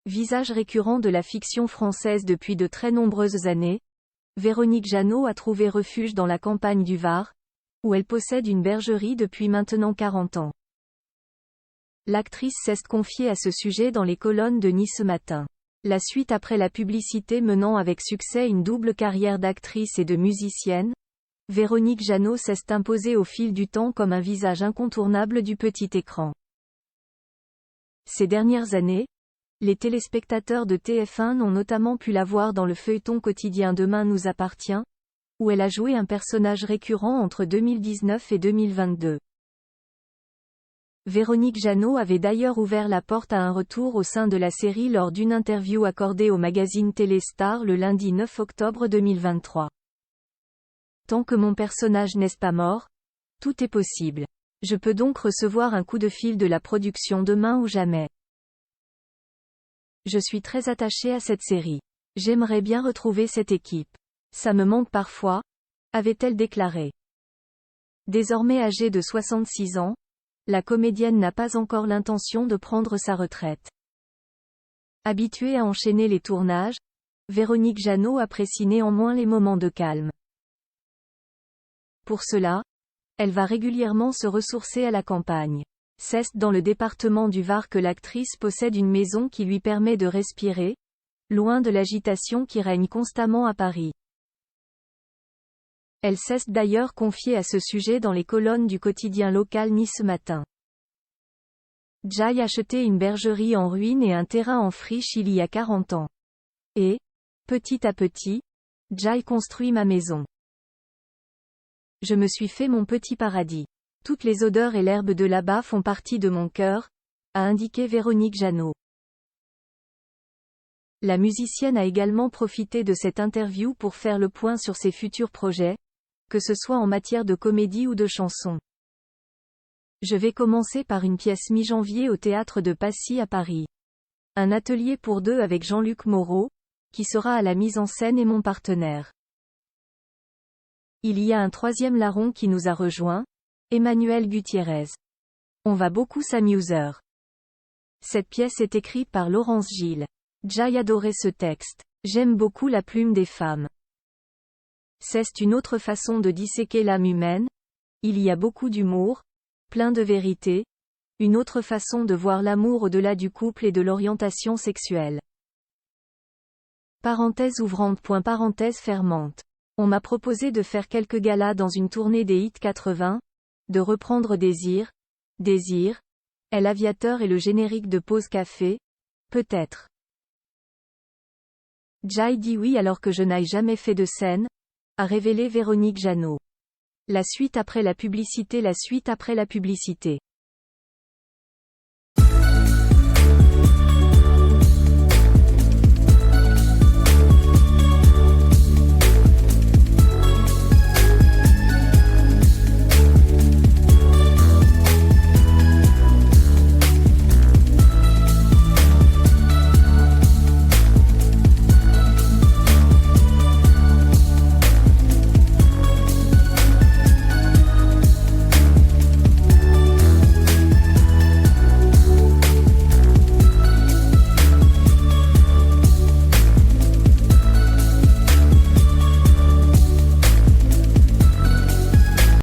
Visage récurrent de la fiction française depuis de très nombreuses années, Véronique Jeannot a trouvé refuge dans la campagne du Var, où elle possède une bergerie depuis maintenant 40 ans. L'actrice s'est confiée à ce sujet dans les colonnes de Nice ce matin. La suite après la publicité menant avec succès une double carrière d'actrice et de musicienne, Véronique Jeannot s'est imposée au fil du temps comme un visage incontournable du petit écran. Ces dernières années, les téléspectateurs de TF1 ont notamment pu la voir dans le feuilleton quotidien Demain nous appartient, où elle a joué un personnage récurrent entre 2019 et 2022. Véronique Jeannot avait d'ailleurs ouvert la porte à un retour au sein de la série lors d'une interview accordée au magazine Téléstar le lundi 9 octobre 2023. Tant que mon personnage n'est pas mort, tout est possible. Je peux donc recevoir un coup de fil de la production demain ou jamais. Je suis très attachée à cette série. J'aimerais bien retrouver cette équipe. Ça me manque parfois, avait-elle déclaré. Désormais âgée de 66 ans, la comédienne n'a pas encore l'intention de prendre sa retraite. Habituée à enchaîner les tournages, Véronique Jeannot apprécie néanmoins les moments de calme. Pour cela, elle va régulièrement se ressourcer à la campagne. C'est dans le département du Var que l'actrice possède une maison qui lui permet de respirer, loin de l'agitation qui règne constamment à Paris. Elle s'est d'ailleurs confiée à ce sujet dans les colonnes du quotidien local Nice ce matin. J'ai acheté une bergerie en ruine et un terrain en friche il y a 40 ans. Et, petit à petit, j'ai construit ma maison. Je me suis fait mon petit paradis. Toutes les odeurs et l'herbe de là-bas font partie de mon cœur, a indiqué Véronique Jeannot. La musicienne a également profité de cette interview pour faire le point sur ses futurs projets, que ce soit en matière de comédie ou de chanson. Je vais commencer par une pièce mi-janvier au théâtre de Passy à Paris. Un atelier pour deux avec Jean-Luc Moreau, qui sera à la mise en scène et mon partenaire. Il y a un troisième larron qui nous a rejoint, Emmanuel Gutiérrez. On va beaucoup s'amuser. Cette pièce est écrite par Laurence Gilles. J'ai adoré ce texte. J'aime beaucoup la plume des femmes. C'est une autre façon de disséquer l'âme humaine. Il y a beaucoup d'humour, plein de vérité, une autre façon de voir l'amour au-delà du couple et de l'orientation sexuelle. Parenthèse ouvrante. Parenthèse fermante. On m'a proposé de faire quelques galas dans une tournée des hits 80, de reprendre Désir, El Aviateur et le générique de Pause Café, peut-être. J'ai dit oui alors que je n'ai jamais fait de scène, a révélé Véronique Jeannot. La suite après la publicité.